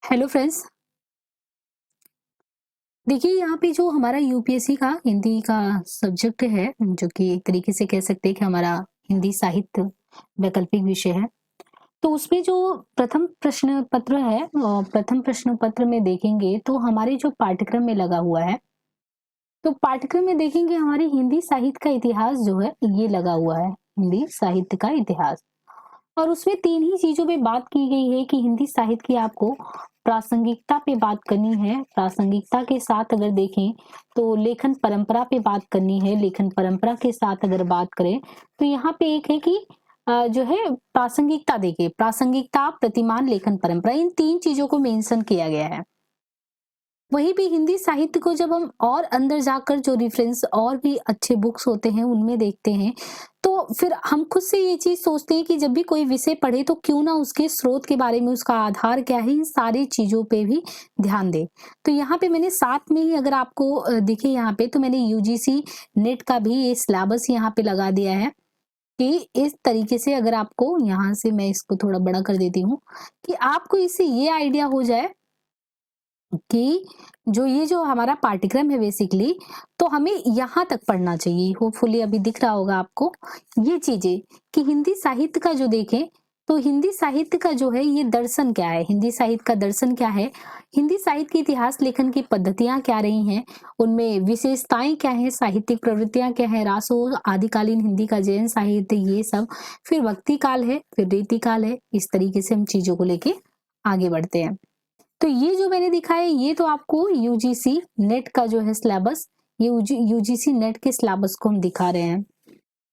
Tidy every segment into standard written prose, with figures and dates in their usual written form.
Hello friends. देखिए यहाँ पे जो हमारा यूपीएससी का हिंदी का सब्जेक्ट है, जो कि एक तरीके से कह सकते हैं कि हमारा हिंदी साहित्य वैकल्पिक विषय है। तो उसमें जो प्रथम प्रश्न पत्र है, प्रथम प्रश्न पत्र में देखेंगे तो हमारे जो पाठ्यक्रम में लगा हुआ है, तो पाठ्यक्रम में देखेंगे हमारे हिंदी साहित्य का इतिहास जो है ये लगा हुआ है। हिंदी साहित्य का इतिहास, और उसमें 3 ही चीज़ों पे बात की गई है कि हिंदी साहित्य की आपको प्रासंगिकता पे बात करनी है। प्रासंगिकता के साथ अगर देखें तो लेखन परंपरा पे बात करनी है। लेखन परंपरा के साथ अगर बात करें तो यहाँ पे एक है कि जो है प्रासंगिकता, देखिए प्रासंगिकता, प्रतिमान, लेखन परंपरा, इन 3 चीज़ों को मेंशन किया गया है। वहीं भी हिंदी साहित्य को जब हम और अंदर जाकर जो रेफरेंस और भी अच्छे बुक्स होते हैं उनमें देखते हैं, तो फिर हम खुद से ये चीज़ सोचते हैं कि जब भी कोई विषय पढ़े तो क्यों ना उसके स्रोत के बारे में, उसका आधार क्या है, इन सारी चीज़ों पे भी ध्यान दें। तो यहाँ पे मैंने साथ में ही, अगर आपको दिखे यहाँ पे, तो मैंने यूजीसी नेट का भी ये सिलेबस यहाँ पे लगा दिया है कि इस तरीके से अगर आपको, यहाँ से मैं इसको थोड़ा बड़ा कर देती हूँ, कि आपको इससे ये आइडिया हो जाए कि जो हमारा पाठ्यक्रम है बेसिकली, तो हमें यहाँ तक पढ़ना चाहिए। होपफुली अभी दिख रहा होगा आपको ये चीज़ें, कि हिंदी साहित्य का जो देखें, तो हिंदी साहित्य का जो है ये दर्शन क्या है, हिंदी साहित्य का दर्शन क्या है, हिंदी साहित्य के इतिहास लेखन की पद्धतियाँ क्या रही हैं, उनमें विशेषताएँ क्या हैं, साहित्यिक प्रवृत्तियाँ क्या हैं, रासो, आदिकालीन हिंदी का जैन साहित्य, ये सब, फिर भक्ति काल है, फिर रीतिकाल है। इस तरीके से हम चीज़ों को लेके आगे बढ़ते हैं। तो ये जो मैंने दिखाया है, ये तो आपको यूजीसी नेट का जो है सिलेबस, ये यूजीसी नेट के सिलेबस को हम दिखा रहे हैं।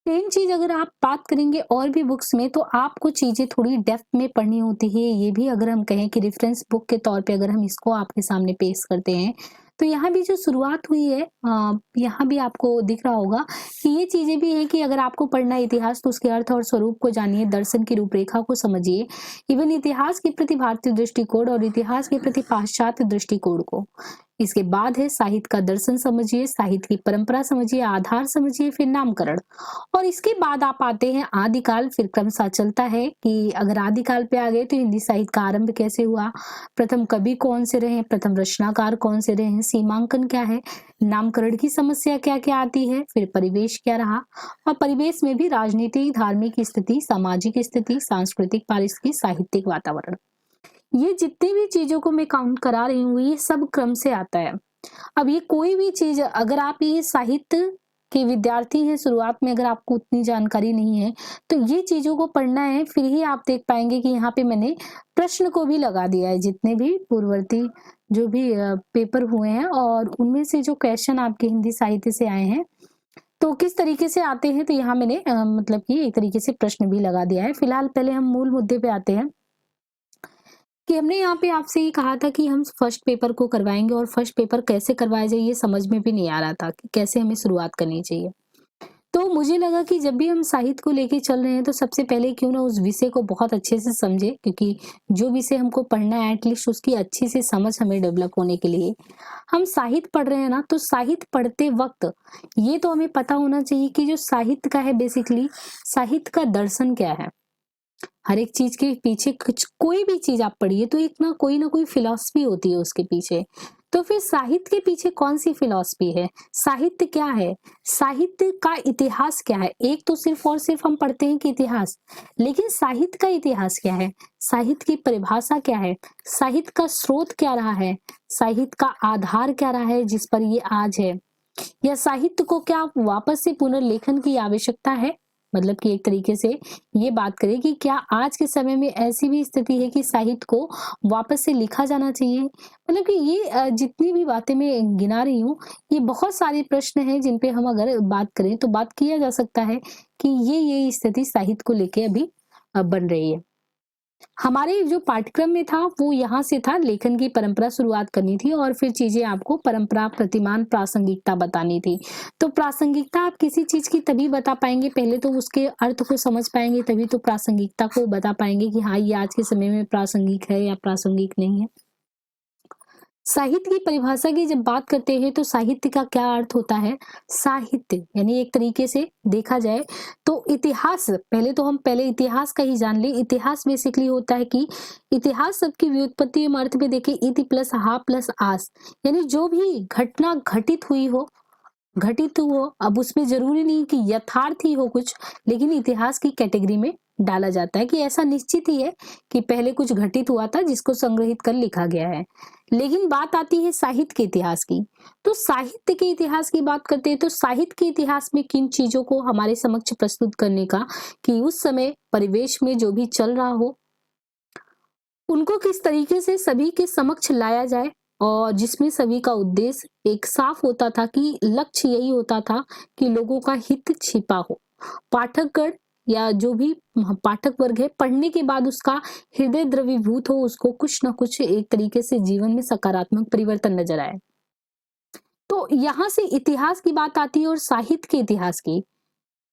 सेम चीज अगर आप बात करेंगे और भी बुक्स में, तो आपको चीजें थोड़ी डेप्थ में पढ़नी होती है। ये भी अगर हम कहें कि रेफरेंस बुक के तौर पे अगर हम इसको आपके सामने पेश करते हैं, तो यहाँ भी जो शुरुआत हुई है, यहाँ भी आपको दिख रहा होगा कि ये चीजें भी हैं कि अगर आपको पढ़ना है इतिहास, तो उसके अर्थ और स्वरूप को जानिए, दर्शन की रूपरेखा को समझिए, इवन इतिहास के प्रति भारतीय दृष्टिकोण और इतिहास के प्रति पाश्चात्य दृष्टिकोण को। इसके बाद है साहित्य का दर्शन समझिए, साहित्य की परंपरा समझिए, आधार समझिए, फिर नामकरण, और इसके बाद आप आते हैं आदिकाल। फिर क्रमशः चलता है कि अगर आदिकाल पे आ गए तो हिंदी साहित्य का आरंभ कैसे हुआ, प्रथम कवि कौन से रहे, प्रथम रचनाकार कौन से रहे, सीमांकन क्या है, नामकरण की समस्या क्या क्या आती है, फिर परिवेश क्या रहा, और परिवेश में भी राजनीतिक, धार्मिक स्थिति, सामाजिक स्थिति, सांस्कृतिक, पारिस्थितिक, साहित्यिक वातावरण, ये जितनी भी चीजों को मैं काउंट करा रही हूँ ये सब क्रम से आता है। अब ये कोई भी चीज, अगर आप ये साहित्य के विद्यार्थी हैं, शुरुआत में अगर आपको उतनी जानकारी नहीं है, तो ये चीजों को पढ़ना है, फिर ही आप देख पाएंगे कि यहाँ पे मैंने प्रश्न को भी लगा दिया है, जितने भी पूर्ववर्ती जो भी पेपर हुए हैं और उनमें से जो क्वेश्चन आपके हिंदी साहित्य से आए हैं तो किस तरीके से आते हैं, तो यहाँ मैंने मतलब कि एक तरीके से प्रश्न भी लगा दिया है। फिलहाल पहले हम मूल मुद्दे पे आते हैं कि हमने यहाँ पे आपसे ये कहा था कि हम फर्स्ट पेपर को करवाएँगे, और फर्स्ट पेपर कैसे करवाया जाए ये समझ में भी नहीं आ रहा था कि कैसे हमें शुरुआत करनी चाहिए। तो मुझे लगा कि जब भी हम साहित्य को लेके चल रहे हैं तो सबसे पहले क्यों ना उस विषय को बहुत अच्छे से समझें, क्योंकि जो विषय हमको पढ़ना है एटलीस्ट उसकी अच्छी से समझ हमें डेवलप होने के लिए। हम साहित्य पढ़ रहे हैं ना, तो साहित्य पढ़ते वक़्त ये तो हमें पता होना चाहिए कि जो साहित्य का है बेसिकली, साहित्य का दर्शन क्या है। हर एक चीज के पीछे कुछ, कोई भी चीज आप पढ़िए तो एक ना कोई फिलॉसफी होती है उसके पीछे। तो फिर साहित्य के पीछे कौन सी फिलॉसफी है, साहित्य क्या है, साहित्य का इतिहास क्या है। एक तो सिर्फ और सिर्फ हम पढ़ते हैं कि इतिहास, लेकिन साहित्य का इतिहास क्या है, साहित्य की परिभाषा क्या है, साहित्य का स्रोत क्या रहा है, साहित्य का आधार क्या रहा है जिस पर ये आज है, या साहित्य को क्या वापस से पुनर्लेखन की आवश्यकता है। मतलब कि एक तरीके से ये बात करें कि क्या आज के समय में ऐसी भी स्थिति है कि साहित्य को वापस से लिखा जाना चाहिए। मतलब कि ये जितनी भी बातें मैं गिना रही हूँ, ये बहुत सारे प्रश्न हैं जिन पे हम अगर बात करें तो बात किया जा सकता है कि ये स्थिति साहित्य को लेके अभी बन रही है। हमारे जो पाठ्यक्रम में था वो यहाँ से था, लेखन की परंपरा शुरुआत करनी थी और फिर चीजें आपको परंपरा, प्रतिमान, प्रासंगिकता बतानी थी। तो प्रासंगिकता आप किसी चीज की तभी बता पाएंगे, पहले तो उसके अर्थ को समझ पाएंगे, तभी तो प्रासंगिकता को बता पाएंगे कि हाँ ये आज के समय में प्रासंगिक है या प्रासंगिक नहीं है। साहित्य की परिभाषा की जब बात करते हैं तो साहित्य का क्या अर्थ होता है? साहित्य यानी एक तरीके से देखा जाए तो इतिहास, पहले इतिहास का ही जान ले। इतिहास बेसिकली होता है कि इतिहास शब्द की व्युत्पत्ति हम अर्थ में देखें, इति प्लस हा प्लस आस, यानी जो भी घटना घटित हुआ। अब उसमें जरूरी नहीं कि यथार्थ ही हो कुछ, लेकिन इतिहास की कैटेगरी में डाला जाता है कि ऐसा निश्चित ही है कि पहले कुछ घटित हुआ था जिसको संग्रहित कर लिखा गया है। लेकिन बात आती है साहित्य के इतिहास की, तो साहित्य के इतिहास की बात करते हैं तो साहित्य के इतिहास में किन चीजों को हमारे समक्ष प्रस्तुत करने का, कि उस समय परिवेश में जो भी चल रहा हो उनको किस तरीके से सभी के समक्ष लाया जाए, और जिसमें सभी का उद्देश्य एक साफ होता था कि लक्ष्य यही होता था कि लोगों का हित छिपा हो। पाठकगण या जो भी पाठक वर्ग है, पढ़ने के बाद उसका हृदय द्रवीभूत हो, उसको कुछ ना कुछ एक तरीके से जीवन में सकारात्मक परिवर्तन नजर आए। तो यहाँ से इतिहास की बात आती है और साहित्य के इतिहास की।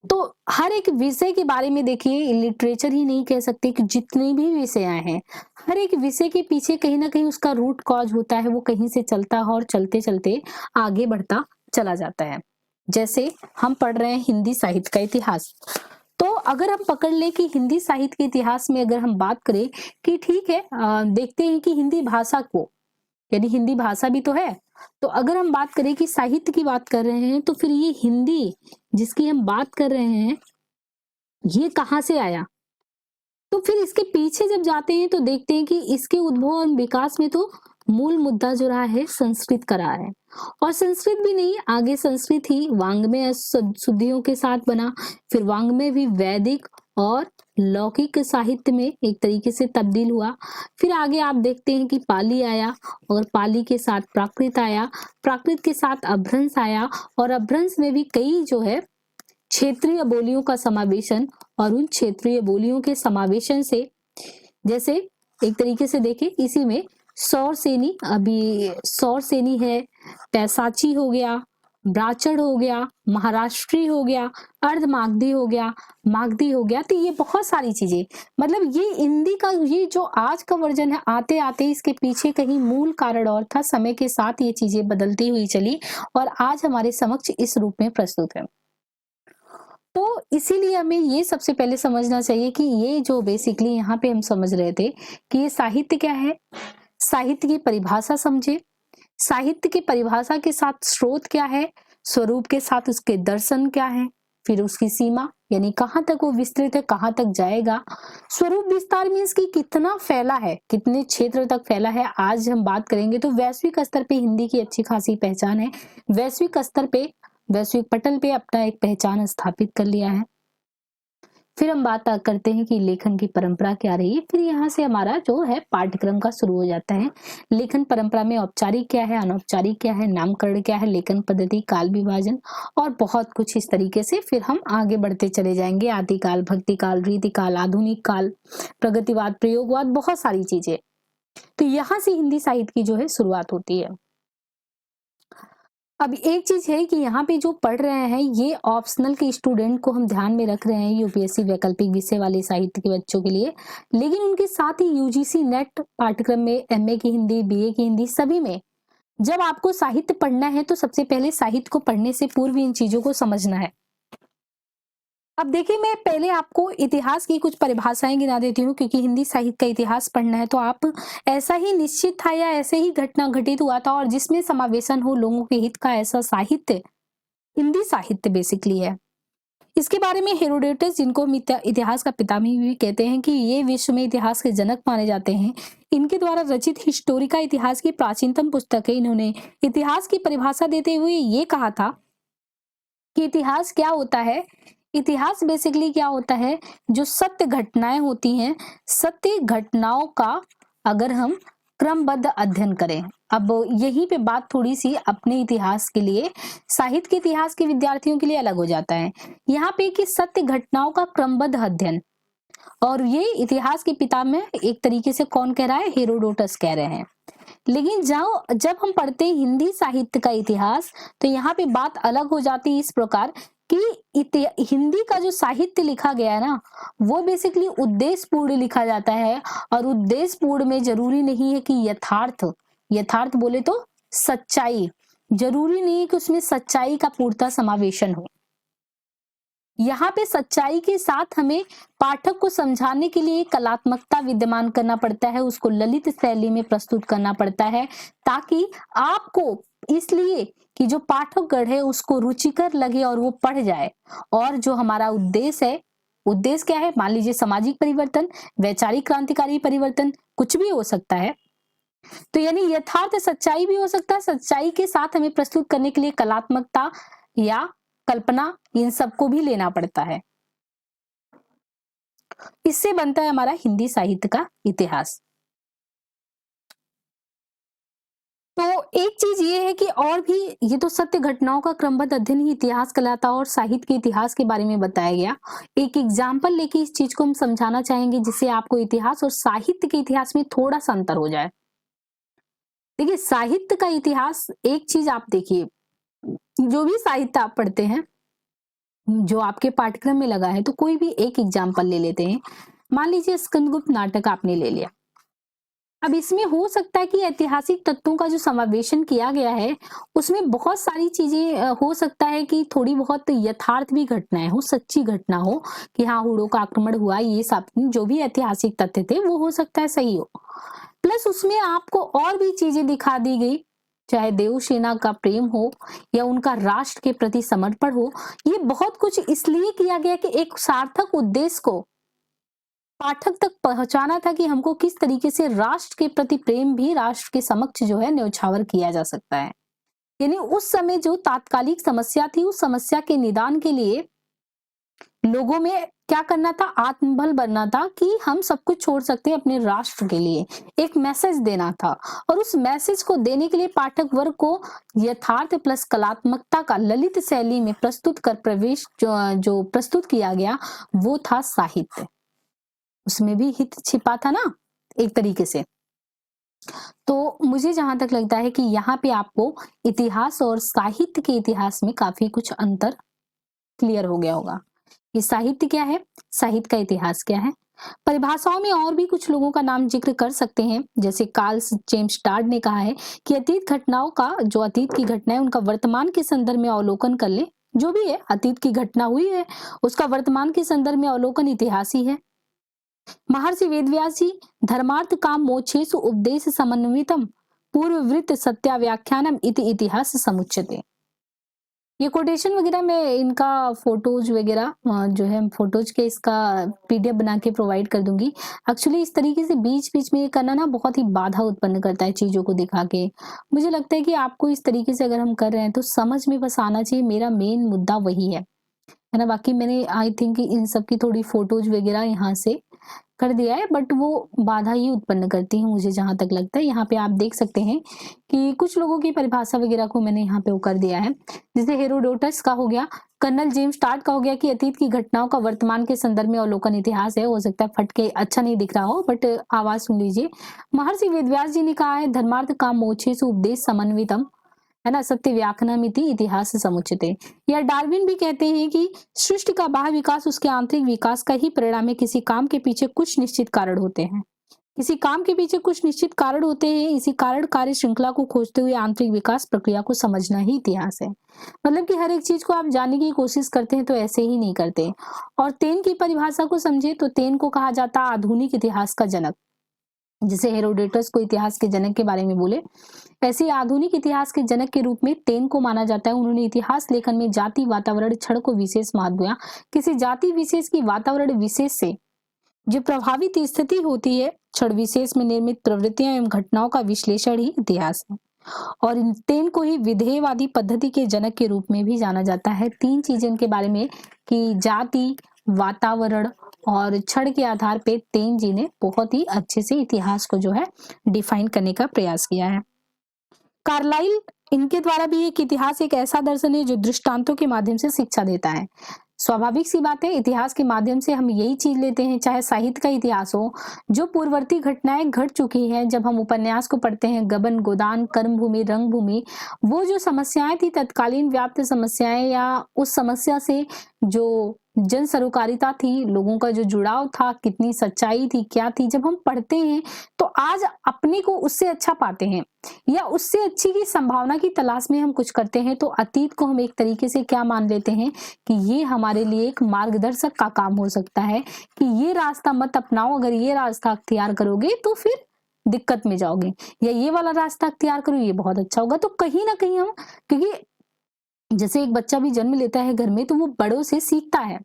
तो हर एक विषय के बारे में देखिए, लिटरेचर ही नहीं कह सकते कि जितने भी विषय हैं, हर एक विषय के पीछे कहीं ना कहीं उसका रूट कॉज होता है, वो कहीं से चलता है और चलते चलते आगे बढ़ता चला जाता है। जैसे हम पढ़ रहे हैं हिंदी साहित्य का इतिहास, तो अगर हम पकड़ ले कि हिंदी साहित्य के इतिहास में अगर हम बात करें कि ठीक है, देखते हैं कि हिंदी भाषा को, यानी हिंदी भाषा भी तो है, तो अगर हम बात करें कि साहित्य की बात कर रहे हैं तो फिर ये हिंदी जिसकी हम बात कर रहे हैं ये कहाँ से आया? तो फिर इसके पीछे जब जाते हैं तो देखते हैं कि इसके उद्भव और विकास में तो मूल मुद्दा जो रहा है संस्कृत का रहा है। और संस्कृत भी नहीं, आगे संस्कृत ही वांग्मय शुद्धियों के साथ बना, फिर वांग्मय भी वैदिक और लौकिक साहित्य में एक तरीके से तब्दील हुआ। फिर आगे आप देखते हैं कि पाली आया और पाली के साथ प्राकृत आया, प्राकृत के साथ अभ्रंश आया, और अभ्रंश में भी कई जो है क्षेत्रीय बोलियों का समावेशन, और उन क्षेत्रीय बोलियों के समावेशन से जैसे एक तरीके से देखें इसी में सौरसेनी, अभी सौरसेनी है, पैसाची हो गया, ब्राचड़ हो गया, महाराष्ट्री हो गया, अर्ध मागधी हो गया, मागधी हो गया, तो ये बहुत सारी चीजें, मतलब ये हिंदी का ये जो आज का वर्जन है, आते आते इसके पीछे कहीं मूल कारण और था, समय के साथ ये चीजें बदलती हुई चली और आज हमारे समक्ष इस रूप में प्रस्तुत है। तो इसीलिए हमें ये सबसे पहले समझना चाहिए कि ये जो बेसिकली यहाँ पे हम समझ रहे थे कि ये साहित्य क्या है, साहित्य की परिभाषा समझे, साहित्य की परिभाषा के साथ स्रोत क्या है, स्वरूप के साथ उसके दर्शन क्या है, फिर उसकी सीमा यानी कहाँ तक वो विस्तृत है, कहाँ तक जाएगा। स्वरूप विस्तार मीन्स कि कितना फैला है, कितने क्षेत्र तक फैला है। आज हम बात करेंगे तो वैश्विक स्तर पे हिंदी की अच्छी खासी पहचान है, वैश्विक स्तर पे, वैश्विक पटल पे अपना एक पहचान स्थापित कर लिया है। फिर हम बात करते हैं कि लेखन की परंपरा क्या रही है, फिर यहाँ से हमारा जो है पाठ्यक्रम का शुरू हो जाता है। लेखन परंपरा में औपचारिक क्या है, अनौपचारिक क्या है, नामकरण क्या है, लेखन पद्धति, काल विभाजन और बहुत कुछ इस तरीके से फिर हम आगे बढ़ते चले जाएंगे। आदिकाल, भक्तिकाल, रीतिकाल, आधुनिक काल, प्रगतिवाद, प्रयोगवाद, बहुत सारी चीजें। तो यहाँ से हिंदी साहित्य की जो है शुरुआत होती है। अब एक चीज है कि यहाँ पे जो पढ़ रहे हैं ये ऑप्शनल के स्टूडेंट को हम ध्यान में रख रहे हैं, यूपीएससी वैकल्पिक विषय वाले साहित्य के बच्चों के लिए, लेकिन उनके साथ ही यूजीसी नेट पाठ्यक्रम में एमए की हिंदी, बीए की हिंदी, सभी में जब आपको साहित्य पढ़ना है तो सबसे पहले साहित्य को पढ़ने से पूर्व इन चीजों को समझना है। अब देखिए, मैं पहले आपको इतिहास की कुछ परिभाषाएं गिना देती हूँ, क्योंकि हिंदी साहित्य का इतिहास पढ़ना है तो आप ऐसा ही निश्चित था या ऐसे ही घटना घटित हुआ था और जिसमें समावेशन हो लोगों के हित का, ऐसा साहित्य हिंदी साहित्य बेसिकली है। इसके बारे में हेरोडोटस, जिनको हम इतिहास का पितामही भी कहते हैं, कि ये विश्व में इतिहास के जनक माने जाते हैं, इनके द्वारा रचित हिस्टोरिका इतिहास की प्राचीनतम पुस्तक है। इन्होंने इतिहास की परिभाषा देते हुए ये कहा था कि इतिहास क्या होता है, इतिहास बेसिकली क्या होता है, जो सत्य घटनाएं होती हैं, सत्य घटनाओं का अगर हम क्रमबद्ध अध्ययन करें। अब यहीं पे बात थोड़ी सी अपने इतिहास के लिए, साहित्य के इतिहास के विद्यार्थियों के लिए अलग हो जाता है यहाँ पे कि सत्य घटनाओं का क्रमबद्ध अध्ययन, और ये इतिहास के पिता में एक तरीके से कौन कह रहा है, हेरोडोटस कह रहे हैं। लेकिन जब हम पढ़ते हैं हिंदी साहित्य का इतिहास तो यहाँ पे बात अलग हो जाती है इस प्रकार कि हिंदी का जो साहित्य लिखा गया है ना, वो बेसिकली उद्देश्यपूर्ण लिखा जाता है, और उद्देश्यपूर्ण में जरूरी नहीं है कि यथार्थ यथार्थ बोले तो सच्चाई, जरूरी नहीं है कि उसमें सच्चाई का पूर्णतः समावेशन हो। यहाँ पे सच्चाई के साथ हमें पाठक को समझाने के लिए कलात्मकता विद्यमान करना पड़ता है, उसको ललित शैली में प्रस्तुत करना पड़ता है, ताकि आपको, इसलिए कि जो पाठकगण है उसको रुचिकर लगे और वो पढ़ जाए। और जो हमारा उद्देश्य है, उद्देश्य क्या है? मान लीजिए सामाजिक परिवर्तन, वैचारिक क्रांतिकारी परिवर्तन, कुछ भी हो सकता है। तो यानी यथार्थ सच्चाई भी हो सकता है, सच्चाई के साथ हमें प्रस्तुत करने के लिए कलात्मकता या कल्पना, इन सबको भी लेना पड़ता है। इससे बनता है हमारा हिंदी साहित्य का इतिहास। तो एक चीज ये है कि और भी, ये तो सत्य घटनाओं का क्रमबद्ध अध्ययन ही इतिहास कहलाता और साहित्य के इतिहास के बारे में बताया गया। एक एग्जाम्पल लेके इस चीज को हम समझाना चाहेंगे, जिससे आपको इतिहास और साहित्य के इतिहास में थोड़ा सा अंतर हो जाए। देखिए, साहित्य का इतिहास, एक चीज आप देखिए, जो भी साहित्य आप पढ़ते हैं, जो आपके पाठ्यक्रम में लगा है, तो कोई भी एक एग्जाम्पल ले लेते हैं। मान लीजिए स्कंदगुप्त नाटक आपने ले लिया। अब इसमें हो सकता है कि ऐतिहासिक तत्वों का जो समावेशन किया गया है, उसमें बहुत सारी चीजें हो सकता है कि थोड़ी बहुत यथार्थ भी घटनाएं हो, सच्ची घटना हो कि हाँ हुड़ों का आक्रमण हुआ, ये सब जो भी ऐतिहासिक तथ्य थे वो हो सकता है सही हो। प्लस उसमें आपको और भी चीजें दिखा दी गई, चाहे देवसेना का प्रेम हो या उनका राष्ट्र के प्रति समर्पण हो। ये बहुत कुछ इसलिए किया गया कि एक सार्थक उद्देश्य को पाठक तक पहुंचाना था कि हमको किस तरीके से राष्ट्र के प्रति प्रेम भी राष्ट्र के समक्ष जो है न्यौछावर किया जा सकता है। यानी उस समय जो तात्कालिक समस्या थी, उस समस्या के निदान के लिए लोगों में क्या करना था? आत्मबल बनना था कि हम सब कुछ छोड़ सकते हैं अपने राष्ट्र के लिए, एक मैसेज देना था। और उस मैसेज को देने के लिए पाठक वर्ग को यथार्थ प्लस कलात्मकता का ललित शैली में प्रस्तुत कर प्रवेश जो प्रस्तुत किया गया, वो था साहित्य। उसमें भी हित छिपा था ना एक तरीके से। तो मुझे जहां तक लगता है कि यहाँ पे आपको इतिहास और साहित्य के इतिहास में काफी कुछ अंतर क्लियर हो गया होगा कि साहित्य क्या है, साहित्य का इतिहास क्या है। परिभाषाओं में और भी कुछ लोगों का नाम जिक्र कर सकते हैं, जैसे कार्ल चेम्स्टाड ने कहा है कि अतीत घटनाओं का, जो अतीत की घटना है उनका वर्तमान के संदर्भ में अवलोकन कर ले। जो भी है अतीत की घटना हुई है, उसका वर्तमान के संदर्भ में अवलोकन इतिहास ही है। महर्षि वेदव्यास जी धर्मार्थ काम मोक्षेषु उपदेश समन्वितम पूर्ववृत्त सत्याव्याख्यानम इति इतिहास समुच्यते। ये कोटेशन वगैरह मैं इनका फोटोज वगैरह जो है फोटोज के इसका पीडीएफ बना के प्रोवाइड कर दूंगी। एक्चुअली इस तरीके से बीच बीच में ये करना ना बहुत ही बाधा उत्पन्न करता है चीजों को दिखा के। मुझे लगता है कि आपको इस तरीके से अगर हम कर रहे हैं तो समझ में बस आना चाहिए, मेरा मेन मुद्दा वही है ना। बाकी मैंने आई थिंक इन सब की थोड़ी फोटोज वगैरह यहाँ से कर दिया है, बट वो बाधा ही उत्पन्न करती है मुझे जहां तक लगता है। यहाँ पे आप देख सकते हैं कि कुछ लोगों की परिभाषा वगैरह को मैंने यहाँ पे वो कर दिया है, जैसे हेरोडोटस का हो गया, कर्नल जेम्स स्टार्ट का हो गया कि अतीत की घटनाओं का वर्तमान के संदर्भ में अवलोकन इतिहास है। हो सकता है फट के अच्छा नहीं दिख रहा हो, बट आवाज सुन लीजिए। महर्षि वेदव्यास जी ने कहा है धर्मार्थ काम मोक्षेषु उपदेश समन्वितम, है ना, सत्य व्याख्यानमिति इतिहास समुच्यते। या डार्विन भी कहते हैं कि सृष्टि का बाह्य विकास उसके आंतरिक विकास का ही परिणाम है। किसी काम के पीछे कुछ निश्चित कारण होते हैं, किसी काम के पीछे कुछ निश्चित कारण होते हैं। इसी कारण कार्य श्रृंखला को खोजते हुए आंतरिक विकास प्रक्रिया को समझना ही इतिहास है। मतलब कि हर एक चीज को आप जानने की कोशिश करते हैं तो ऐसे ही नहीं करते। और तेन की परिभाषा को समझे तो तेन को कहा जाता है आधुनिक इतिहास का जनक। जिसे हेरोडेटस को इतिहास के जनक के बारे में बोले, ऐसे आधुनिक इतिहास के जनक के रूप में तेन को माना जाता है। उन्होंने इतिहास लेखन में जाति वातावरण क्षण को विशेष महत्व दिया। किसी जाति विशेष की वातावरण विशेष से जो प्रभावित स्थिति होती है, क्षण विशेष में निर्मित प्रवृत्तियां एवं घटनाओं का विश्लेषण ही इतिहास है। और इन तेन को ही विधेयवादी पद्धति के जनक के रूप में भी जाना जाता है। तीन चीजें इनके बारे में कि जाति, वातावरण और क्षण के आधार पे तेन जी ने बहुत ही अच्छे से इतिहास को जो है डिफाइन करने का प्रयास किया है। कार्लाइल, इनके द्वारा भी एक इतिहास एक ऐसा दर्शन है जो दृष्टांतों के माध्यम से शिक्षा देता है। स्वाभाविक सी बात है, इतिहास के माध्यम से हम यही चीज लेते हैं, चाहे साहित्य का इतिहास हो, जो पूर्ववर्ती घटनाएं घट चुकी हैं। जब हम उपन्यास को पढ़ते हैं, गबन, गोदान, कर्मभूमि, रंगभूमि, वो जो समस्याएं थी तत्कालीन व्याप्त समस्याएं, या उस समस्या से जो जन सरोकारिता थी, लोगों का जो जुड़ाव था, कितनी सच्चाई थी, क्या थी, जब हम पढ़ते हैं तो आज अपने को उससे अच्छा पाते हैं या उससे अच्छी की संभावना की तलाश में हम कुछ करते हैं, तो अतीत को हम एक तरीके से क्या मान लेते हैं कि ये हमारे लिए एक मार्गदर्शक का काम हो सकता है कि ये रास्ता मत अपनाओ, अगर ये रास्ता अख्तियार करोगे तो फिर दिक्कत में जाओगे, या ये वाला रास्ता अख्तियार करो, ये बहुत अच्छा होगा। तो कहीं ना कहीं हम, क्योंकि जैसे एक बच्चा भी जन्म लेता है घर में, तो वो बड़ों से सीखता है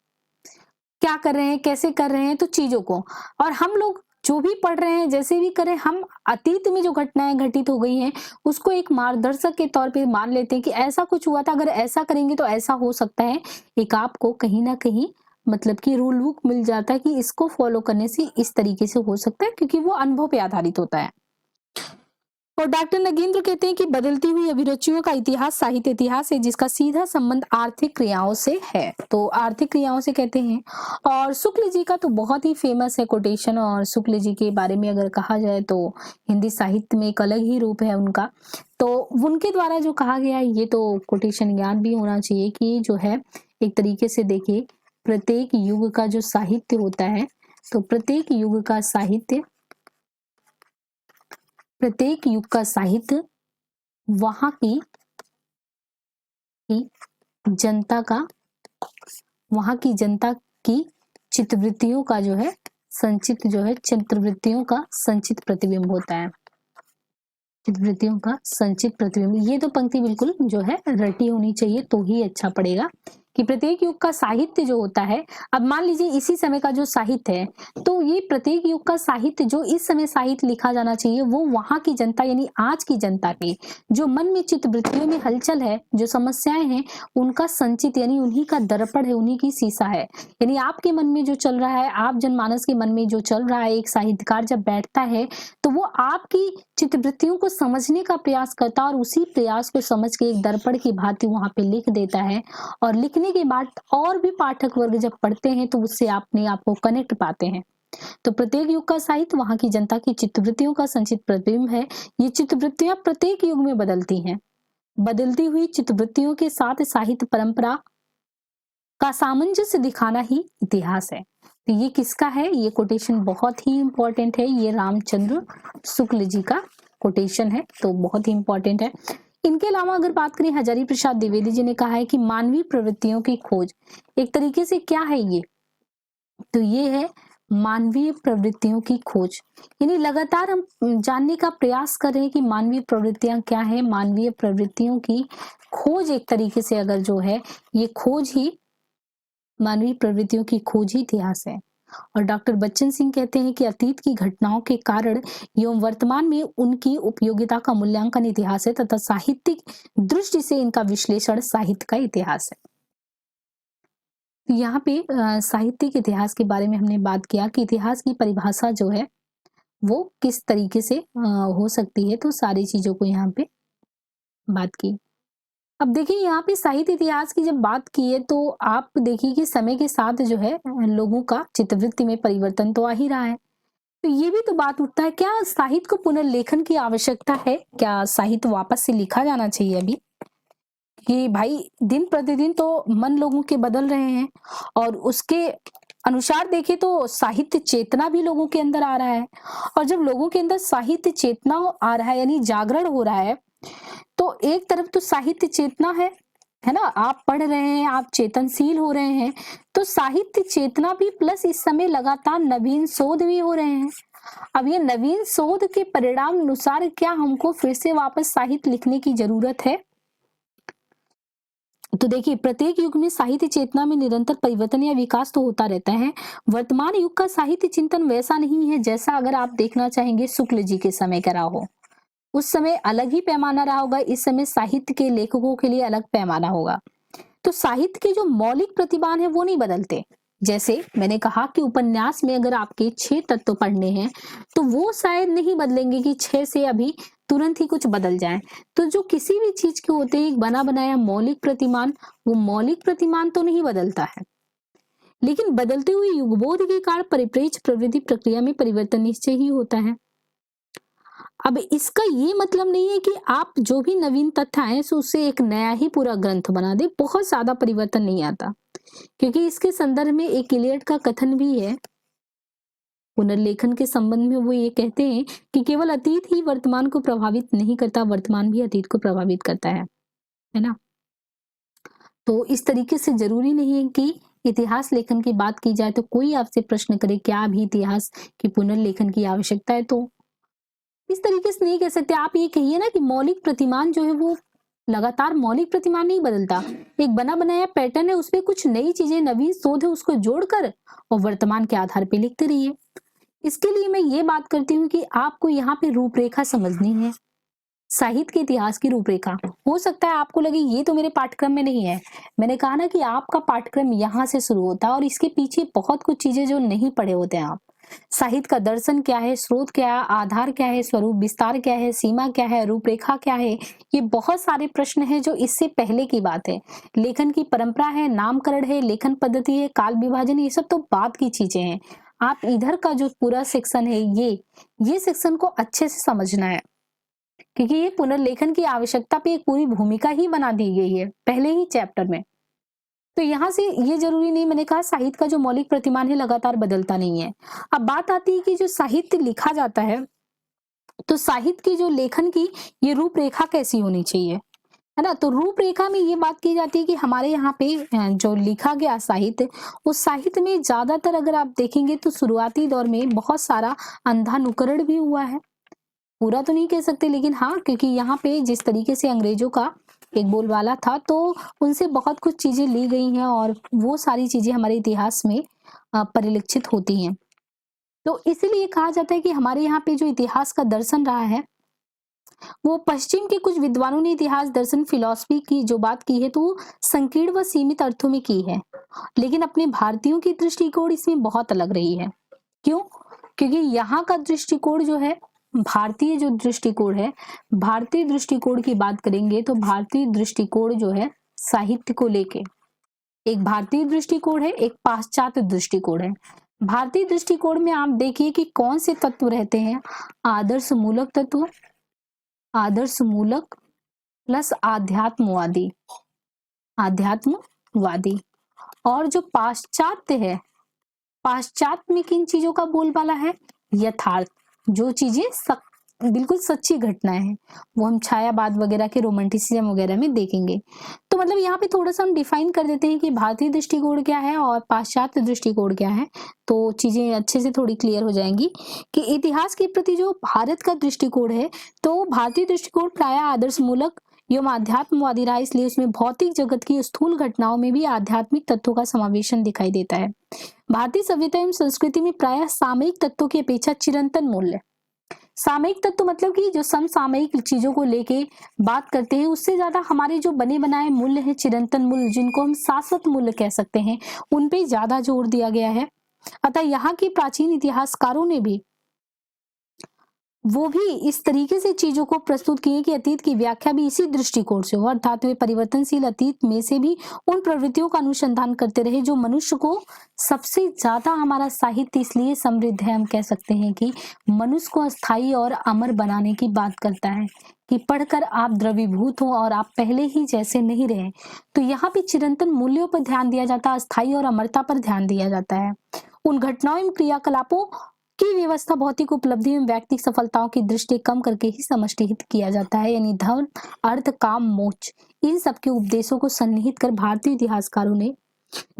क्या कर रहे हैं, कैसे कर रहे हैं, तो चीजों को। और हम लोग जो भी पढ़ रहे हैं, जैसे भी करें, हम अतीत में जो घटनाएं घटित हो गई हैं उसको एक मार्गदर्शक के तौर पे मान लेते हैं कि ऐसा कुछ हुआ था, अगर ऐसा करेंगे तो ऐसा हो सकता है। एक आपको कहीं ना कहीं मतलब कि रूल बुक मिल जाता है कि इसको फॉलो करने से इस तरीके से हो सकता है, क्योंकि वो अनुभव पे आधारित होता है। और डॉक्टर नगेंद्र कहते हैं कि बदलती हुई अभिरुचियों का इतिहास साहित्य इतिहास है जिसका सीधा संबंध आर्थिक क्रियाओं से है। तो आर्थिक क्रियाओं से कहते हैं। और शुक्ल जी का तो बहुत ही फेमस है कोटेशन, और शुक्ल जी के बारे में अगर कहा जाए तो हिंदी साहित्य में एक अलग ही रूप है उनका। तो उनके द्वारा जो कहा गया है, ये तो कोटेशन ज्ञान भी होना चाहिए कि जो है एक तरीके से देखिए, प्रत्येक युग का जो साहित्य होता है, तो प्रत्येक युग का साहित्य, प्रत्येक युग का साहित्य वहां की जनता का, वहां की जनता की चित्तवृत्तियों का जो है संचित, जो है चित्तवृत्तियों का संचित प्रतिबिंब होता है। चित्तवृत्तियों का संचित प्रतिबिंब, ये तो पंक्ति बिल्कुल जो है रटी होनी चाहिए तो ही अच्छा पड़ेगा कि प्रत्येक युग का साहित्य जो होता है। अब मान लीजिए इसी समय का जो साहित्य है, तो ये प्रत्येक युग का साहित्य जो इस समय साहित्य लिखा जाना चाहिए, वो वहां की जनता यानी आज की जनता की जो मन में चित्तवृत्तियों में हलचल है, जो समस्याएं हैं, उनका संचित यानी उन्हीं का दर्पण है, उन्हीं की शीशा है। यानी आपके मन में जो चल रहा है, आप जनमानस के मन में जो चल रहा है, एक साहित्यकार जब बैठता है तो वो आपकी चित्तवृत्तियों को समझने का प्रयास करता है और उसी प्रयास को समझ के एक दर्पण की भांति वहां पे लिख देता है। और लिखने के बाद और भी पाठक वर्ग जब पढ़ते हैं तो उससे अपने आप को कनेक्ट पाते हैं। तो प्रत्येक युग का साहित्य वहां की जनता की चित्तवृत्तियों का संचित प्रतिबिंब है। ये चित्तवृत्तियां प्रत्येक युग में बदलती हैं। बदलती हुई चित्तवृत्तियों के साथ साहित्य परंपरा का सामंजस्य दिखाना ही इतिहास है। तो ये किसका है? ये कोटेशन बहुत ही इंपॉर्टेंट है, ये रामचंद्र शुक्ल जी का कोटेशन है, तो बहुत ही इंपॉर्टेंट है। इनके अलावा अगर बात करें, हजारी प्रसाद द्विवेदी जी ने कहा है कि मानवीय प्रवृत्तियों की खोज, एक तरीके से क्या है ये, तो ये है मानवीय प्रवृत्तियों की खोज। यानी लगातार हम जानने का प्रयास कर रहे हैं कि मानवीय प्रवृत्तियां क्या है, मानवीय प्रवृत्तियों की खोज एक तरीके से अगर जो है, ये खोज ही मानवीय प्रवृत्तियों की खोज ही इतिहास है। और डॉक्टर बच्चन सिंह कहते हैं कि अतीत की घटनाओं के कारण एवं वर्तमान में उनकी उपयोगिता का मूल्यांकन इतिहास है तथा साहित्यिक दृष्टि से इनका विश्लेषण साहित्य का इतिहास है। तो यहाँ पे साहित्यिक इतिहास के बारे में हमने बात किया कि इतिहास की परिभाषा जो है वो किस तरीके से हो सकती है, तो सारी चीजों को यहाँ पे बात की। अब देखिए यहाँ पे साहित्य इतिहास की जब बात की है तो आप देखिए कि समय के साथ जो है लोगों का चित्तवृत्ति में परिवर्तन तो आ ही रहा है। तो ये भी तो बात उठता है, क्या साहित्य को पुनर्लेखन की आवश्यकता है? क्या साहित्य वापस से लिखा जाना चाहिए अभी? कि भाई दिन प्रतिदिन तो मन लोगों के बदल रहे हैं और उसके अनुसार देखें तो साहित्य चेतना भी लोगों के अंदर आ रहा है। और जब लोगों के अंदर साहित्य चेतना आ रहा है यानी जागरण हो रहा है, तो एक तरफ तो साहित्य चेतना है ना, आप पढ़ रहे हैं, आप चेतनशील हो रहे हैं, तो साहित्य चेतना भी प्लस इस समय लगातार नवीन शोध भी हो रहे हैं। अब ये नवीन शोध के परिणाम अनुसार क्या हमको फिर से वापस साहित्य लिखने की जरूरत है? तो देखिए प्रत्येक युग में साहित्य चेतना में निरंतर परिवर्तन या विकास तो होता रहता है। वर्तमान युग का साहित्य चिंतन वैसा नहीं है जैसा अगर आप देखना चाहेंगे शुक्ल जी के समय का रहा हो। उस समय अलग ही पैमाना रहा होगा, इस समय साहित्य के लेखकों के लिए अलग पैमाना होगा। तो साहित्य के जो मौलिक प्रतिमान है वो नहीं बदलते। जैसे मैंने कहा कि उपन्यास में अगर आपके 6 तत्व पढ़ने हैं तो वो शायद नहीं बदलेंगे कि 6 से अभी तुरंत ही कुछ बदल जाए। तो जो किसी भी चीज के होते हैं एक बना बनाया मौलिक प्रतिमान, वो मौलिक प्रतिमान तो नहीं बदलता है, लेकिन बदलते हुए युगबोध के कारण परिप्रेक्ष्य प्रवृत्ति प्रक्रिया में परिवर्तन निश्चय ही होता है। अब इसका ये मतलब नहीं है कि आप जो भी नवीन तथ्य आए सो उससे एक नया ही पूरा ग्रंथ बना दे, बहुत ज्यादा परिवर्तन नहीं आता। क्योंकि इसके संदर्भ में एक इलियड का कथन भी है पुनर्लेखन के संबंध में। वो ये कहते हैं कि केवल अतीत ही वर्तमान को प्रभावित नहीं करता, वर्तमान भी अतीत को प्रभावित करता है ना। तो इस तरीके से जरूरी नहीं है कि इतिहास लेखन की बात की जाए तो कोई आपसे प्रश्न करे क्या अभी इतिहास की पुनर्लेखन की आवश्यकता है, तो इस तरीके से नहीं कह सकते। आप ये कहिए ना कि मौलिक प्रतिमान जो है वो लगातार मौलिक प्रतिमान नहीं बदलता, एक बना बनाया पैटर्न है, उसमें कुछ नई चीजें, नवीन शोध है, उसको जोड़कर और वर्तमान के आधार पे लिखते रहिए। इसके लिए मैं ये बात करती हूँ कि आपको यहाँ पे रूपरेखा समझनी है, साहित्य के इतिहास की रूपरेखा। हो सकता है आपको लगे ये तो मेरे पाठ्यक्रम में नहीं है। मैंने कहा ना कि आपका पाठ्यक्रम यहाँ से शुरू होता है और इसके पीछे बहुत कुछ चीजें जो नहीं पढ़े होते हैं आप। साहित्य का दर्शन क्या है, स्रोत क्या है, आधार क्या है, स्वरूप विस्तार क्या है, सीमा क्या है, रूपरेखा क्या है, ये बहुत सारे प्रश्न हैं जो इससे पहले की बात है। लेखन की परंपरा है, नामकरण है, लेखन पद्धति है, काल विभाजन, ये सब तो बात की चीजें हैं। आप इधर का जो पूरा सेक्शन है ये सेक्शन को अच्छे से समझना है, क्योंकि ये पुनर्लेखन की आवश्यकता पे एक पूरी भूमिका ही बना दी गई है पहले ही चैप्टर में। तो यहाँ से ये जरूरी नहीं, मैंने कहा साहित्य का जो मौलिक प्रतिमान है लगातार बदलता नहीं है। अब बात आती है कि जो साहित्य लिखा जाता है तो साहित्य की जो लेखन की ये रूपरेखा कैसी होनी चाहिए, है ना। तो रूपरेखा में ये बात की जाती है कि हमारे यहाँ पे जो लिखा गया साहित्य, उस साहित्य में ज्यादातर अगर आप देखेंगे तो शुरुआती दौर में बहुत सारा अंधानुकरण भी हुआ है। पूरा तो नहीं कह सकते, लेकिन हाँ, क्योंकि यहाँ पे जिस तरीके से अंग्रेजों का एक बोलबाला था तो उनसे बहुत कुछ चीजें ली गई हैं और वो सारी चीजें हमारे इतिहास में परिलक्षित होती हैं। तो इसीलिए कहा जाता है कि हमारे यहाँ पे जो इतिहास का दर्शन रहा है वो पश्चिम के कुछ विद्वानों ने इतिहास दर्शन फिलॉसफी की जो बात की है तो वो संकीर्ण व सीमित अर्थों में की है, लेकिन अपने भारतीयों की दृष्टिकोण इसमें बहुत अलग रही है। क्यों? क्योंकि यहाँ का दृष्टिकोण जो है, भारतीय जो दृष्टिकोण है, भारतीय दृष्टिकोण की बात करेंगे तो भारतीय दृष्टिकोण जो है साहित्य को लेके, एक भारतीय दृष्टिकोण है, एक पाश्चात्य दृष्टिकोण है। भारतीय दृष्टिकोण में आप देखिए कि कौन से तत्व रहते हैं, आदर्श मूलक तत्व, आदर्श मूलक प्लस आध्यात्मवादी, आध्यात्मवादी। और जो पाश्चात्य है, पाश्चात्य में किन चीजों का बोलबाला है, यथार्थ, जो चीजें बिल्कुल सच्ची घटनाएं हैं, वो हम छायावाद वगैरह के रोमांटिसिज्म वगैरह में देखेंगे। तो मतलब यहाँ पे थोड़ा सा हम डिफाइन कर देते हैं कि भारतीय दृष्टिकोण क्या है और पाश्चात्य दृष्टिकोण क्या है, तो चीजें अच्छे से थोड़ी क्लियर हो जाएंगी कि इतिहास के प्रति जो भारत का दृष्टिकोण है तो भारतीय दृष्टिकोण प्राय आदर्श मूलक एवं आध्यात्मवादी रहा, इसलिए उसमें भौतिक जगत की स्थूल घटनाओं में भी आध्यात्मिक तत्वों का समावेशन दिखाई देता है। भारतीय सभ्यता एवं संस्कृति में प्रायः सामयिक तत्वों की अपेक्षा चिरंतन मूल्य, सामयिक तत्व मतलब कि जो समसामयिक चीजों को लेके बात करते हैं, उससे ज्यादा हमारे जो बने बनाए मूल्य है, चिरंतन मूल्य जिनको हम शाश्वत मूल्य कह सकते हैं, उन पे ज्यादा जोर दिया गया है। अतः यहाँ के प्राचीन इतिहासकारों ने भी इस तरीके से चीजों को प्रस्तुत किए कि अतीत की व्याख्या भी इसी दृष्टिकोण से हो, अर्थात वे परिवर्तनशील अतीत में से भी उन प्रवृत्तियों का अनुसंधान करते रहे जो मनुष्य को सबसे ज्यादा, हमारा साहित्य इसलिए समृद्ध है, हम कह सकते हैं कि मनुष्य को अस्थायी और अमर बनाने की बात करता है कि पढ़कर आप द्रवीभूत हो और आप पहले ही जैसे नहीं रहे। तो यहाँ पे चिरंतन मूल्यों पर ध्यान दिया जाता है, अस्थायी और अमरता पर ध्यान दिया जाता है। उन घटनाओं एवं क्रियाकलापों की व्यवस्था भौतिक उपलब्धि एवं व्यक्तिक सफलताओं की दृष्टि कम करके ही समष्टि हित किया जाता है, यानी धर्म, अर्थ, काम, मोक्ष, इन सबके उपदेशों को सन्निहित कर भारतीय इतिहासकारों ने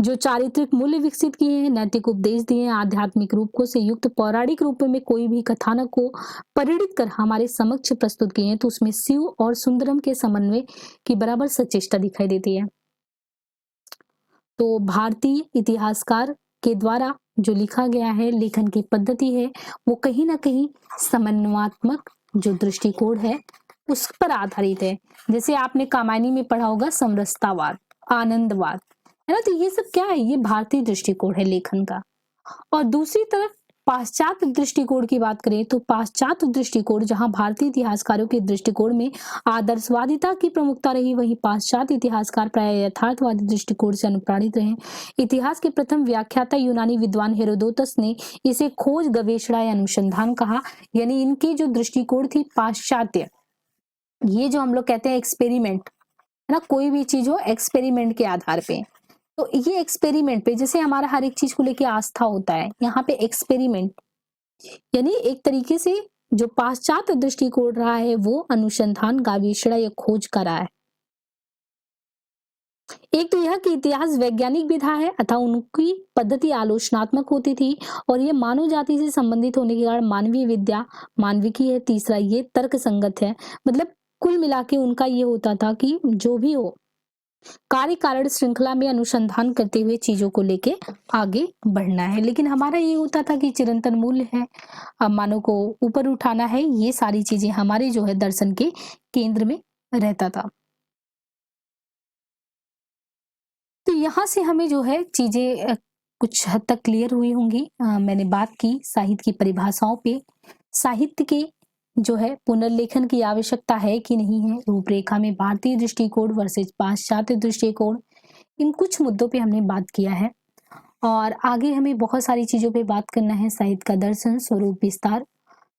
जो चारित्रिक मूल्य विकसित किए हैं, नैतिक उपदेश दिए हैं, आध्यात्मिक रूप से युक्त पौराणिक रूप में कोई भी कथानक को परिणित कर हमारे समक्ष प्रस्तुत किए हैं, तो उसमें शिव और सुंदरम के समन्वय की बराबर सचेष्टा दिखाई देती है। तो भारतीय इतिहासकार के द्वारा जो लिखा गया है, लेखन की पद्धति है, वो कहीं ना कहीं समन्वयात्मक जो दृष्टिकोण है उस पर आधारित है। जैसे आपने कामायनी में पढ़ा होगा समरसतावाद, आनंदवाद, है ना। तो ये सब क्या है, ये भारतीय दृष्टिकोण है लेखन का। और दूसरी तरफ पाश्चात्य दृष्टिकोण की बात करें तो पाश्चात्य दृष्टिकोण, जहां भारतीय इतिहासकारों के दृष्टिकोण में आदर्शवादिता की प्रमुखता रही, वहीं पाश्चात्य इतिहासकार प्राय यथार्थवादी दृष्टिकोण से अनुप्राणित रहे। इतिहास के प्रथम व्याख्याता यूनानी विद्वान हेरोदोतस ने इसे खोज, गवेषणा या अनुसंधान कहा, यानी इनकी जो दृष्टिकोण थी पाश्चात्य, ये जो हम लोग कहते हैं एक्सपेरिमेंट, है ना, कोई भी चीज हो एक्सपेरिमेंट के आधार पे, तो ये एक्सपेरिमेंट पे, जैसे हमारा हर एक चीज को लेके आस्था होता है, यहाँ पे एक्सपेरिमेंट यानी एक तरीके से जो पाश्चात्य दृष्टिकोण रहा है वो अनुसंधान, गवेषणा या खोज का रहा है। एक तो यह कि इतिहास वैज्ञानिक विधा है अतः उनकी पद्धति आलोचनात्मक होती थी, और ये मानव जाति से संबंधित होने के कारण मानवीय विद्या मानविकी है। तीसरा, ये तर्क संगत है, मतलब कुल मिला के उनका ये होता था कि जो भी हो कार्य कारण श्रृंखला में अनुसंधान करते हुए चीजों को लेके आगे बढ़ना है। लेकिन हमारा ये होता था कि चिरंतन मूल्य है, मानव को ऊपर उठाना है, ये सारी चीजें हमारे जो है दर्शन के केंद्र में रहता था। तो यहाँ से हमें जो है चीजें कुछ हद तक क्लियर हुई होंगी। मैंने बात की साहित्य की परिभाषाओं पे, साहित्य के जो है पुनर्लेखन की आवश्यकता है कि नहीं है, रूपरेखा में भारतीय दृष्टिकोण वर्सेज पाश्चात्य दृष्टिकोण, इन कुछ मुद्दों पे हमने बात किया है। और आगे हमें बहुत सारी चीजों पे बात करना है, साहित्य का दर्शन, स्वरूप विस्तार,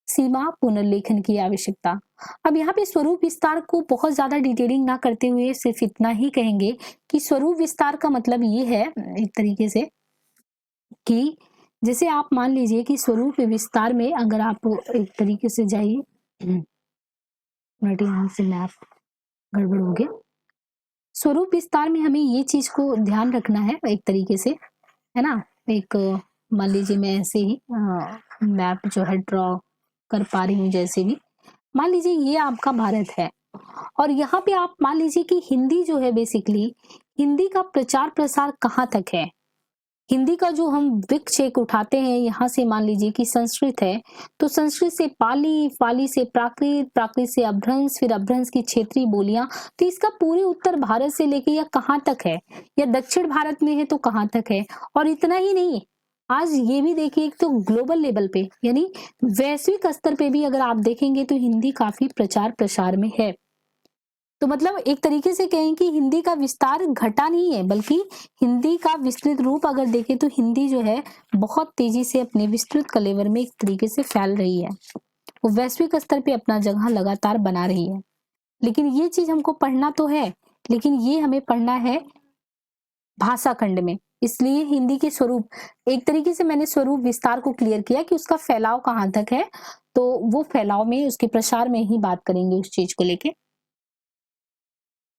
सीमा, पुनर्लेखन की आवश्यकता। अब यहाँ पे स्वरूप विस्तार को बहुत ज्यादा डिटेलिंग ना करते हुए सिर्फ इतना ही कहेंगे कि स्वरूप विस्तार का मतलब ये है एक तरीके से कि जैसे आप मान लीजिए कि स्वरूप विस्तार में अगर आप एक तरीके से जाइए, यहाँ से मैप गड़बड़ हो गया। स्वरूप विस्तार में हमें ये चीज को ध्यान रखना है एक तरीके से, है ना। एक मान लीजिए मैं ऐसे ही मैप जो है ड्रॉ कर पा रही हूँ, जैसे भी मान लीजिए ये आपका भारत है, और यहाँ पे आप मान लीजिए कि हिंदी जो है बेसिकली हिंदी का प्रचार प्रसार कहाँ तक है। हिंदी का जो हम वृक्ष एक उठाते हैं, यहाँ से मान लीजिए कि संस्कृत है, तो संस्कृत से पाली, पाली से प्राकृत, प्राकृत से अभ्रंश, फिर अभ्रंश की क्षेत्रीय बोलियां, तो इसका पूरे उत्तर भारत से लेके यह कहाँ तक है, या दक्षिण भारत में है तो कहाँ तक है। और इतना ही नहीं, आज ये भी देखिए एक तो ग्लोबल लेवल पे यानी वैश्विक स्तर पे भी अगर आप देखेंगे तो हिंदी काफी प्रचार प्रसार में है। तो मतलब एक तरीके से कहें कि हिंदी का विस्तार घटा नहीं है, बल्कि हिंदी का विस्तृत रूप अगर देखें तो हिंदी जो है बहुत तेजी से अपने विस्तृत कलेवर में एक तरीके से फैल रही है, वो वैश्विक स्तर पे अपना जगह लगातार बना रही है। लेकिन ये चीज हमको पढ़ना तो है, लेकिन ये हमें पढ़ना है भाषा खंड में। इसलिए हिंदी के स्वरूप, एक तरीके से मैंने स्वरूप विस्तार को क्लियर किया कि उसका फैलाव कहाँ तक है, तो वो फैलाव में उसके प्रसार में ही बात करेंगे उस चीज को लेके।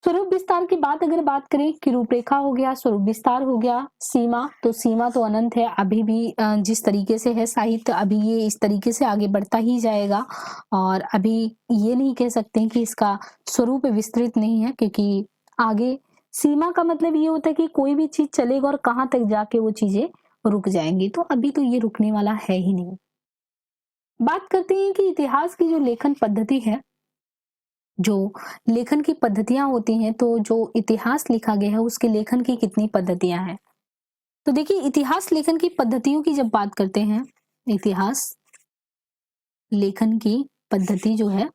स्वरूप विस्तार की बात अगर बात करें कि रूपरेखा हो गया, स्वरूप विस्तार हो गया, सीमा, तो सीमा तो अनंत है। अभी भी जिस तरीके से है साहित्य, अभी ये इस तरीके से आगे बढ़ता ही जाएगा, और अभी ये नहीं कह सकते कि इसका स्वरूप विस्तृत नहीं है, क्योंकि आगे सीमा का मतलब ये होता है कि कोई भी चीज चलेगा और कहाँ तक जाके वो चीजें रुक जाएंगी, तो अभी तो ये रुकने वाला है ही नहीं। बात करते हैं कि इतिहास की जो लेखन पद्धति है, जो लेखन की पद्धतियां होती हैं, तो जो इतिहास लिखा गया है उसके लेखन की कितनी पद्धतियां हैं। तो देखिए इतिहास लेखन की पद्धतियों की जब बात करते हैं, इतिहास लेखन की पद्धति जो है,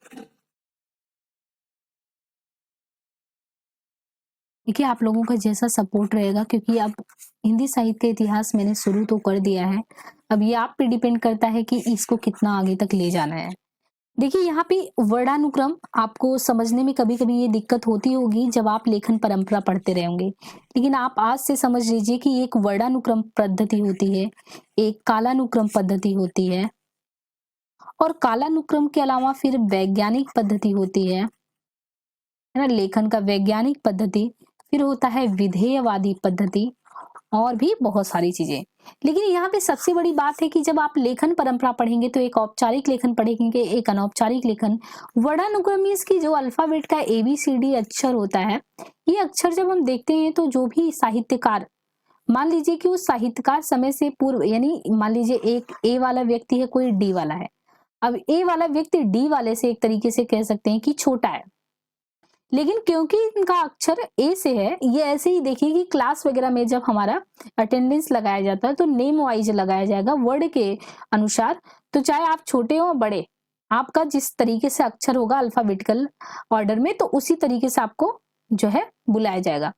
देखिए आप लोगों का जैसा सपोर्ट रहेगा, क्योंकि अब हिंदी साहित्य का इतिहास मैंने शुरू तो कर दिया है, अब ये आप पे डिपेंड करता है कि इसको कितना आगे तक ले जाना है। देखिए यहाँ पे वर्णानुक्रम आपको समझने में कभी कभी ये दिक्कत होती होगी जब आप लेखन परंपरा पढ़ते रहेंगे, लेकिन आप आज से समझ लीजिए कि एक वर्णानुक्रम पद्धति होती है, एक कालानुक्रम पद्धति होती है, और कालानुक्रम के अलावा फिर वैज्ञानिक पद्धति होती है ना, लेखन का वैज्ञानिक पद्धति, फिर होता है विधेयवादी पद्धति, और भी बहुत सारी चीजें। लेकिन यहाँ पे सबसे बड़ी बात है कि जब आप लेखन परंपरा पढ़ेंगे तो एक औपचारिक लेखन पढ़ेंगे, एक अनौपचारिक लेखन। वर्णानुक्रम की जो अल्फाबेट का ABCD अक्षर होता है, ये अक्षर जब हम देखते हैं तो जो भी साहित्यकार, मान लीजिए कि उस साहित्यकार समय से पूर्व, यानी मान लीजिए एक A वाला व्यक्ति है, कोई D वाला है, अब A वाला व्यक्ति D वाले से एक तरीके से कह सकते हैं कि छोटा है, लेकिन क्योंकि इनका अक्षर ए से है, ये ऐसे ही देखिए कि क्लास वगैरह में जब हमारा अटेंडेंस लगाया जाता है तो नेम वाइज लगाया जाएगा वर्ड के अनुसार, तो चाहे आप छोटे हो बड़े, आपका जिस तरीके से अक्षर होगा अल्फाबेटिकल ऑर्डर में, तो उसी तरीके से आपको जो है बुलाया जाएगा।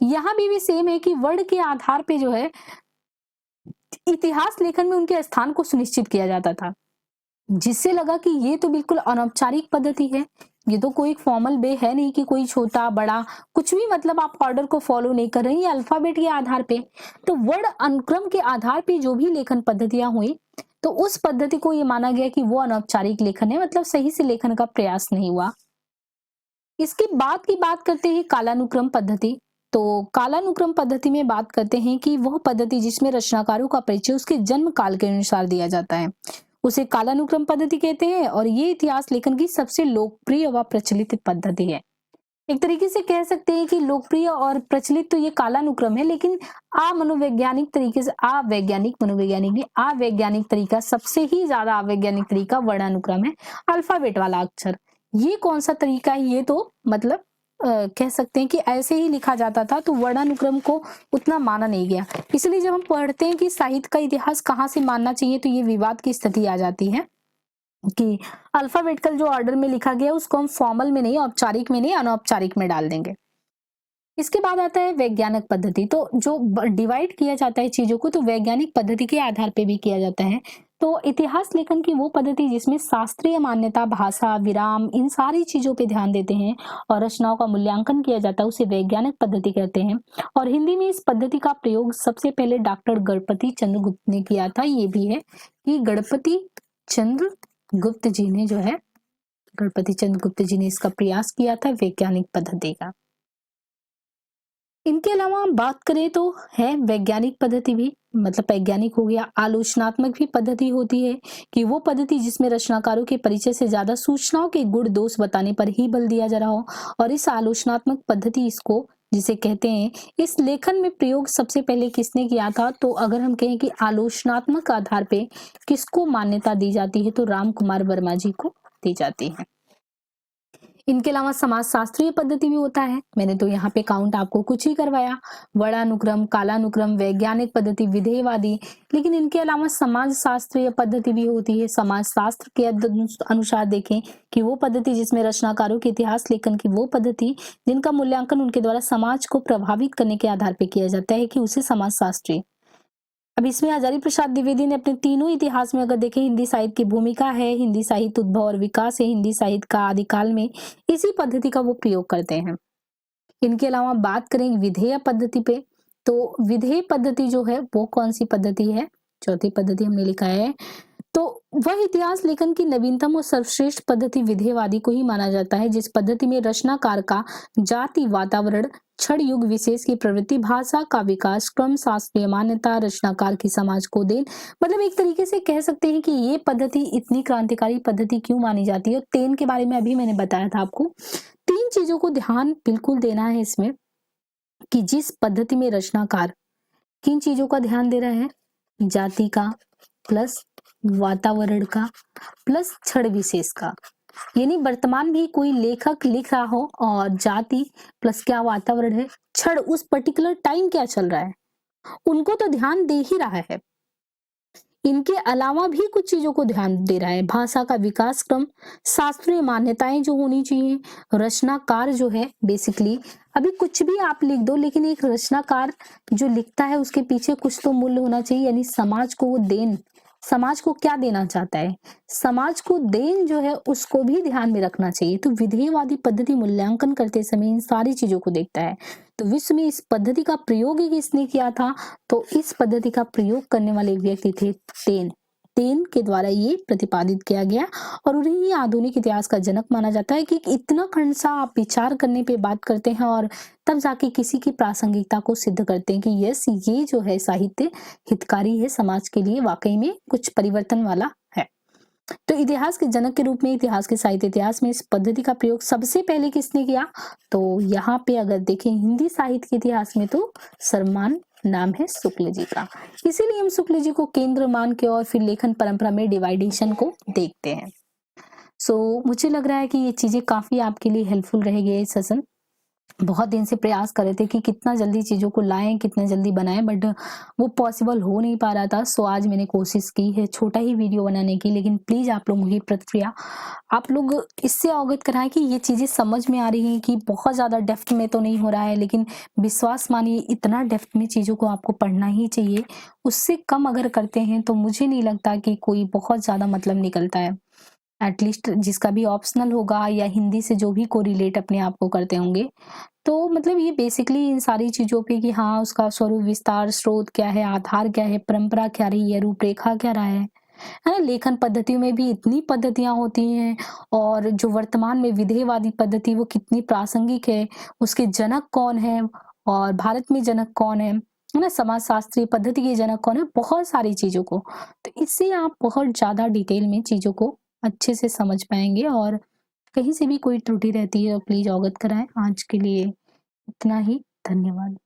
यहाँ भी सेम है कि वर्ड के आधार पे जो है इतिहास लेखन में उनके स्थान को सुनिश्चित किया जाता था, जिससे लगा कि ये तो बिल्कुल अनौपचारिक पद्धति है, ये तो कोई फॉर्मल वे है नहीं कि कोई छोटा बड़ा कुछ भी, मतलब आप ऑर्डर को फॉलो नहीं कर रहे हैं, ये अल्फाबेट के आधार पे। तो वर्ण अनुक्रम के आधार पे जो भी लेखन पद्धतियां हुई, तो उस पद्धति को ये माना गया कि वो अनौपचारिक लेखन है, मतलब सही से लेखन का प्रयास नहीं हुआ। इसके बाद की बात करते हैं कालानुक्रम पद्धति। तो कालानुक्रम पद्धति में बात करते हैं कि वह पद्धति जिसमें रचनाकारों का परिचय उसके जन्म काल के अनुसार दिया जाता है, उसे कालानुक्रम पद्धति कहते हैं, और ये इतिहास लेखन की सबसे लोकप्रिय व प्रचलित पद्धति है। एक तरीके से कह सकते हैं कि लोकप्रिय और प्रचलित तो ये कालानुक्रम है, लेकिन अमनोवैज्ञानिक तरीके से अवैज्ञानिक तरीका, सबसे ही ज्यादा अवैज्ञानिक तरीका वर्णानुक्रम है, अल्फाबेट वाला अक्षर। ये कौन सा तरीका है, ये तो मतलब कह सकते हैं कि ऐसे ही लिखा जाता था, तो वर्णानुक्रम को उतना माना नहीं गया। इसलिए जब हम पढ़ते हैं कि साहित्य का इतिहास कहाँ से मानना चाहिए, तो ये विवाद की स्थिति आ जाती है कि अल्फाबेटिकल जो ऑर्डर में लिखा गया उसको हम फॉर्मल में नहीं, औपचारिक में नहीं, अनौपचारिक में डाल देंगे। इसके बाद आता है वैज्ञानिक पद्धति। तो जो डिवाइड किया जाता है चीजों को, तो वैज्ञानिक पद्धति के आधार पे भी किया जाता है। तो इतिहास लेखन की वो पद्धति जिसमें शास्त्रीय मान्यता, भाषा, विराम, इन सारी चीजों पे ध्यान देते हैं और रचनाओं का मूल्यांकन किया जाता है, उसे वैज्ञानिक पद्धति कहते हैं। और हिंदी में इस पद्धति का प्रयोग सबसे पहले डॉक्टर गणपति चंद्र गुप्त ने किया था। ये भी है कि गणपति चंद्र गुप्त जी ने जो है, गणपति चंद्र गुप्त जी ने इसका प्रयास किया था वैज्ञानिक पद्धति का। इनके अलावा बात करें तो है वैज्ञानिक पद्धति भी, मतलब वैज्ञानिक हो गया। आलोचनात्मक भी पद्धति होती है कि वो पद्धति जिसमें रचनाकारों के परिचय से ज्यादा सूचनाओं के गुण दोष बताने पर ही बल दिया जा रहा हो, और इस आलोचनात्मक पद्धति इसको जिसे कहते हैं, इस लेखन में प्रयोग सबसे पहले किसने किया था? तो अगर हम कहें कि आलोचनात्मक आधार पे किसको मान्यता दी जाती है, तो राम कुमार वर्मा जी को दी जाती है। इनके अलावा समाजशास्त्रीय पद्धति भी होता है, मैंने तो यहाँ पे काउंट आपको कुछ ही करवाया, वर्णानुक्रम, कालानुक्रम, वैज्ञानिक पद्धति, विधेयवादी। लेकिन इनके अलावा समाजशास्त्रीय पद्धति भी होती है। समाजशास्त्र के अनुसार देखें कि वो पद्धति जिसमें रचनाकारों के इतिहास लेखन की वो पद्धति जिनका मूल्यांकन उनके द्वारा समाज को प्रभावित करने के आधार पर किया जाता है, कि उसे समाजशास्त्री। अब इसमें हजारी प्रसाद द्विवेदी ने अपने तीनों इतिहास में अगर देखें, हिंदी साहित्य की भूमिका है, हिंदी साहित्य उद्भव और विकास है, हिंदी साहित्य का आदिकाल में इसी पद्धति का वो प्रयोग करते हैं। इनके अलावा बात करें विधेय पद्धति पे, तो विधेय पद्धति जो है वो कौन सी पद्धति है? चौथी पद्धति हमने लिखा है। तो वह इतिहास लेखन की नवीनतम और सर्वश्रेष्ठ पद्धति विधेयवादी को ही माना जाता है, जिस पद्धति में रचनाकार का जाति, वातावरण, क्षण युग विशेष की प्रवृत्ति, भाषा का विकास, क्रम, शास्त्रीय मान्यता, रचनाकार की समाज को देन, मतलब एक तरीके से कह सकते हैं कि ये पद्धति इतनी क्रांतिकारी पद्धति क्यों मानी जाती है। और तेन के बारे में अभी मैंने बताया था आपको। तीन चीजों को ध्यान बिल्कुल देना है इसमें, कि जिस पद्धति में रचनाकार किन चीजों का ध्यान दे रहा है, जाति का प्लस वातावरण का प्लस क्षण विशेष का। यानी वर्तमान भी कोई लेखक लिख रहा हो और जाति प्लस क्या वातावरण है, क्षण उस पर्टिकुलर टाइम क्या चल रहा है, उनको तो ध्यान दे ही रहा है। इनके अलावा भी कुछ चीजों को ध्यान दे रहा है, भाषा का विकास क्रम, शास्त्रीय मान्यताएं जो होनी चाहिए, रचनाकार जो है बेसिकली, अभी कुछ भी आप लिख दो, लेकिन एक रचनाकार जो लिखता है उसके पीछे कुछ तो मूल्य होना चाहिए, यानी समाज को वो देन, समाज को क्या देना चाहता है, समाज को देन जो है उसको भी ध्यान में रखना चाहिए। तो विधेयवादी पद्धति मूल्यांकन करते समय इन सारी चीजों को देखता है। तो विश्व में इस पद्धति का प्रयोग ही किसने किया था? तो इस पद्धति का प्रयोग करने वाले व्यक्ति थे टेन। टेन के द्वारा ये प्रतिपादित किया गया और उन्हें ही आधुनिक इतिहास का जनक माना जाता है, कि इतना खंडसा आप विचार करने पे बात करते हैं और तब जाके किसी की प्रासंगिकता को सिद्ध करते हैं कि यस, ये जो है साहित्य हितकारी है, समाज के लिए वाकई में कुछ परिवर्तन वाला है। तो इतिहास के जनक के रूप में इतिहास के साहित्य इतिहास में इस पद्धति का प्रयोग सबसे पहले किसने किया? तो यहाँ पे अगर देखें हिंदी साहित्य के इतिहास में, तो सर्वमान नाम है शुक्ल जी का। इसीलिए हम शुक्ल जी को केंद्र मान के और फिर लेखन परंपरा में डिवाइडेशन को देखते हैं। मुझे लग रहा है कि ये चीजें काफी आपके लिए हेल्पफुल रहेगी। ये सेशन बहुत दिन से प्रयास कर रहे थे कि कितना जल्दी चीजों को लाएं, कितना जल्दी बनाएं, बट वो पॉसिबल हो नहीं पा रहा था। आज मैंने कोशिश की है छोटा ही वीडियो बनाने की, लेकिन प्लीज आप लोगों की प्रतिक्रिया, आप लोग इससे अवगत कराएं कि ये चीजें समझ में आ रही हैं, कि बहुत ज्यादा डेप्थ में तो नहीं हो रहा है, लेकिन विश्वास मानिए इतना डेप्थ में चीजों को आपको पढ़ना ही चाहिए। उससे कम अगर करते हैं तो मुझे नहीं लगता कि कोई बहुत ज्यादा मतलब निकलता है। एटलीस्ट जिसका भी ऑप्शनल होगा या हिंदी से जो भी कोरिलेट अपने आप को करते होंगे। तो मतलब ये बेसिकली इन सारी चीज़ों पे कि हाँ, उसका स्वरूप विस्तार, स्रोत क्या है, आधार क्या है, परंपरा क्या रही है, रूपरेखा क्या रहा है ना? लेखन पद्धतियों में भी इतनी पद्धतियाँ होती हैं और जो वर्तमान में विधेयवादी पद्धति वो कितनी प्रासंगिक है, उसके जनक कौन हैं और भारत में जनक कौन है ना? समाजशास्त्रीय पद्धति के जनक कौन है, बहुत सारी चीज़ों को। तो इससे आप बहुत ज़्यादा डिटेल में चीज़ों को अच्छे से समझ पाएँगे और कहीं से भी कोई त्रुटि रहती है तो प्लीज़ अवगत कराएँ। आज के लिए इतना ही, धन्यवाद।